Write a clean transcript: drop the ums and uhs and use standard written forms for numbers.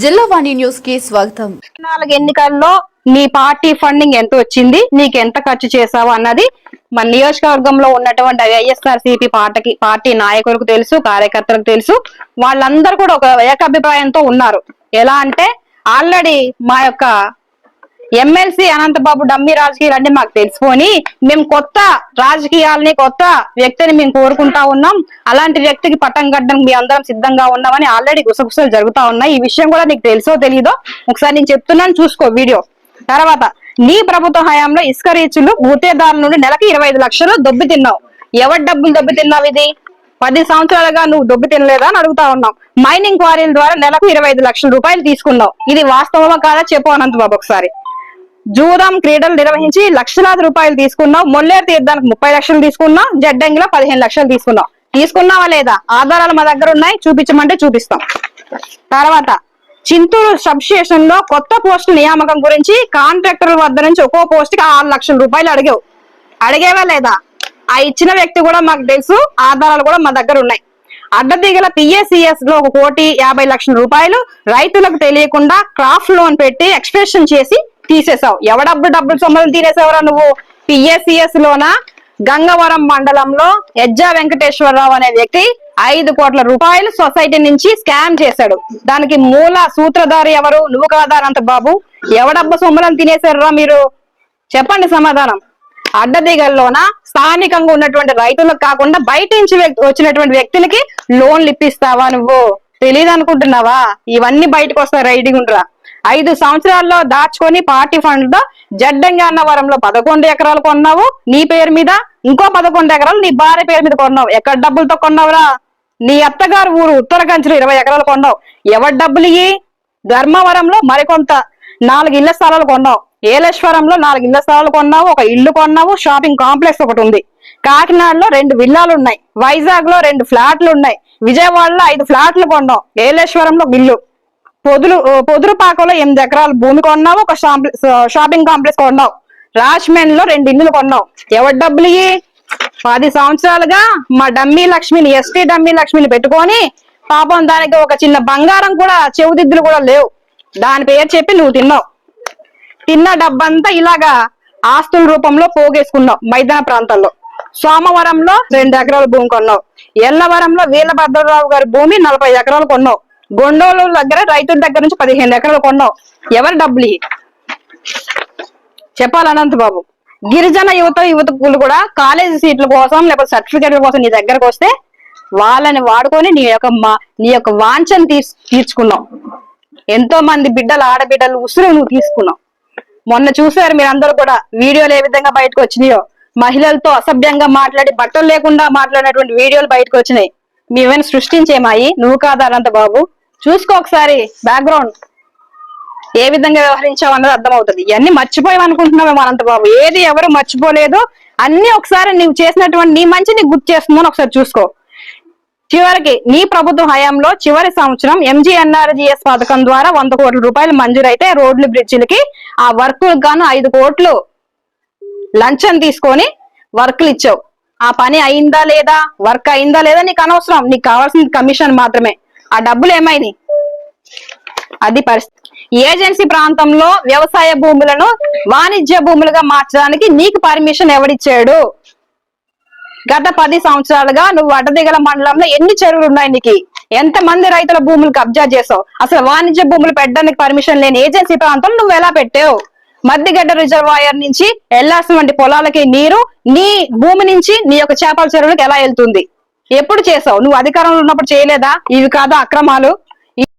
Jillavani news కి స్వాగతం. 4 ఎన్నికల్లో నీ పార్టీ ఫండింగ్ ఎంత వచ్చింది, నీకు ఎంత ఖర్చు చేసావు అన్నది మన నియోజకవర్గంలో ఉన్నటువంటి వైఎస్ఆర్సీపీ పార్టీ నాయకులకు తెలుసు, కార్యకర్తలకు తెలుసు. వాళ్ళందరూ కూడా ఒక ఏకాభిప్రాయంతో ఉన్నారు. ఎలా అంటే ఆల్రెడీ మా యొక్క ఎమ్మెల్సీ అనంతబాబు డమ్మీ రాజకీయాలన్నీ మాకు తెలుసుకొని మేము కొత్త రాజకీయాలని, కొత్త వ్యక్తిని మేము కోరుకుంటా ఉన్నాం. అలాంటి వ్యక్తికి పట్టం కట్టడం మీ అందరం సిద్ధంగా ఉన్నామని ఆల్రెడీ గుసగుసలు జరుగుతా ఉన్నాయి. ఈ విషయం కూడా నీకు తెలుసో తెలీదో ఒకసారి నేను చెప్తున్నాను, చూసుకో వీడియో. తర్వాత నీ ప్రభుత్వ హయాంలో ఇసుక రీచులు గుత్తేదారుల నుండి నెలకి 25 లక్షలు దొబ్బి తిన్నావు. ఎవరి డబ్బులు దొబ్బి తిన్నావు? ఇది 10 సంవత్సరాలుగా నువ్వు దొబ్బి తినలేదా అని అడుగుతా ఉన్నాం. మైనింగ్ క్వారీల ద్వారా నెలకు 25 లక్షల రూపాయలు తీసుకున్నావు. ఇది వాస్తవమా కాదా చెప్పు అనంతబాబు ఒకసారి. జూదం క్రీడలు నిర్వహించి లక్షలాది రూపాయలు తీసుకున్నావు. మొల్లేరు తీర్థానికి 30 లక్షలు తీసుకున్నావు. జడ్డంగిలో 15 లక్షలు తీసుకున్నావు. తీసుకున్నావా లేదా? ఆధారాలు మా దగ్గర ఉన్నాయి, చూపించమంటే చూపిస్తాం. తర్వాత చింతూరు సబ్ స్టేషన్ లో కొత్త పోస్టుల నియామకం గురించి కాంట్రాక్టర్ల వద్ద నుంచి ఒక్కో పోస్ట్ కి 6 లక్షల రూపాయలు అడిగేవా లేదా? ఆ ఇచ్చిన వ్యక్తి కూడా మాకు తెలుసు, ఆధారాలు కూడా మా దగ్గర ఉన్నాయి. అడ్డదిగల పిఏసిఎస్ లో 1,50,00,000 రూపాయలు రైతులకు తెలియకుండా క్రాఫ్ట్ లోన్ పెట్టి ఎక్స్ప్రెషన్ చేసి తీసేసావు. డబ్బులు సొమ్మలు తీరేసావురా నువ్వు? పిఏసిఎస్ లోన గంగవరం మండలంలో ఎజ్జా వెంకటేశ్వరరావు అనే వ్యక్తి 5 కోట్ల రూపాయలు సొసైటీ నుంచి స్కామ్ చేశాడు. దానికి మూల సూత్రధారి ఎవరు? నువ్వు కాదా అనంతబాబు? ఎవడబ్బ సొమ్మలను తినేశారురా మీరు? చెప్పండి సమాధానం. అడ్డదిగల్లోన స్థానికంగా ఉన్నటువంటి రైతులకు కాకుండా బయట నుంచి వచ్చినటువంటి వ్యక్తులకి లోన్లు ఇప్పిస్తావా నువ్వు? తెలియదు అనుకుంటున్నావా? ఇవన్నీ బయటకు వస్తాయి రైడింగ్ ఉండరా. 5 సంవత్సరాల్లో దాచుకొని పార్టీ ఫండ్ తో జడ్డంగి అన్నవరంలో 11 ఎకరాలు కొన్నావు నీ పేరు మీద, ఇంకో 11 ఎకరాలు నీ భార్య పేరు మీద కొన్నావు. ఎక్కడ డబ్బులతో కొన్నావురా? నీ అత్తగారు ఊరు ఉత్తరకంచిలో 20 ఎకరాలు కొన్నావు. ఎవరి డబ్బులు ఇయ్యి? ధర్మవరంలో మరికొంత 4 ఇళ్ల స్థలాలు కొన్నావు. ఏలేశ్వరంలో 4 ఇళ్ల స్థలాలు కొన్నావు, ఒక ఇల్లు కొన్నావు, షాపింగ్ కాంప్లెక్స్ ఒకటి ఉంది. కాకినాడలో 2 విల్లాలు ఉన్నాయి, వైజాగ్ లో 2 ఫ్లాట్లు ఉన్నాయి, విజయవాడలో 5 ఫ్లాట్లు కొన్నావు, ఏలేశ్వరంలో ఇల్లు, పొదురుపాకలో 8 ఎకరాల భూమి కొన్నావు, ఒక షాపింగ్ కాంప్లెక్స్ కొన్నావు, రాజ్మెండ్ లో 2 ఇల్లులు కొన్నావు. ఎవరి డబ్బులు ఇయ్యి? 10 సంవత్సరాలుగా మా డమ్మీ లక్ష్మిని, ఎస్టీ డమ్మీ లక్ష్మిని పెట్టుకొని పాపం దానికి ఒక చిన్న బంగారం కూడా, చెవుదిద్దులు కూడా లేవు. దాని పేరు చెప్పి నువ్వు తిన్నావు. తిన్న డబ్బంతా ఇలాగా ఆస్తుల రూపంలో పోగేసుకున్నావు. మైదాన ప్రాంతాల్లో సోమవరంలో 2 ఎకరాల భూమి కొన్నావు. ఎల్లవరంలో వీరభద్రరావు గారి భూమి 40 ఎకరాలు కొన్నావు. గొండోలు దగ్గర రైతుల దగ్గర నుంచి 15 ఎకరాలు కొన్నావు. ఎవరి డబ్బులు చెప్పాలి అనంతబాబు? గిరిజన యువకులు కూడా కాలేజీ సీట్ల కోసం లేకపోతే సర్టిఫికేట్ల కోసం నీ దగ్గరకు వస్తే వాళ్ళని వాడుకొని నీ యొక్క వాంఛను తీర్చుకున్నావు. ఎంతో మంది బిడ్డలు, ఆడబిడ్డలు ఉసురు నువ్వు తీసుకున్నావు. మొన్న చూసారు మీరందరూ కూడా వీడియోలు ఏ విధంగా బయటకు వచ్చినాయో. మహిళలతో అసభ్యంగా మాట్లాడి బట్టలు లేకుండా మాట్లాడినటువంటి వీడియోలు బయటకు వచ్చినాయి. మేమైనా సృష్టించేమాయి? నువ్వు కాదా అనంతబాబు? చూసుకో ఒకసారి బ్యాక్గ్రౌండ్ ఏ విధంగా వ్యవహరించావు అన్నది అర్థమవుతుంది. ఇవన్నీ మర్చిపోయావు అనుకుంటున్నావేమో అనంతబాబు. ఏది ఎవరు మర్చిపోలేదు, అన్ని ఒకసారి నువ్వు చేసినటువంటి నీ మంచి నీకు గుర్తు చేస్తుందని ఒకసారి చూసుకో. చివరికి నీ ప్రభుత్వ హయాంలో చివరి సంవత్సరం MGNRGS పథకం ద్వారా 100 కోట్ల రూపాయలు మంజూరైతే రోడ్లు, బ్రిడ్జిలకి ఆ వర్కులకు గాను 5 కోట్లు లంచం తీసుకొని వర్కులు ఇచ్చావు. ఆ పని అయిందా లేదా, వర్క్ అయిందా లేదా నీకు అనవసరం. నీకు కావాల్సిన కమిషన్ మాత్రమే. ఆ డబ్బులు ఏమైనాయి? అది పరిస్థితి. ఏజెన్సీ ప్రాంతంలో వ్యవసాయ భూములను వాణిజ్య భూములుగా మార్చడానికి నీకు పర్మిషన్ ఎవడిచ్చాడు? గత 10 సంవత్సరాలుగా నువ్వు అడ్డదిగల మండలంలో ఎన్ని చెరువులు ఉన్నాయి? నీకు ఎంత మంది రైతుల భూములు కబ్జా చేసావు? అసలు వాణిజ్య భూములు పెట్టడానికి పర్మిషన్ లేని ఏజెన్సీ ప్రాంతం నువ్వు ఎలా పెట్టావు? మద్దిగడ్డ రిజర్వాయర్ నుంచి వెళ్లాల్సినటువంటి పొలాలకి నీరు నీ భూమి నుంచి నీ యొక్క చేపల చెరువులకు ఎలా వెళ్తుంది? ఎప్పుడు చేసావు? నువ్వు అధికారంలో ఉన్నప్పుడు చేయలేదా? ఇవి కాదా అక్రమాలు?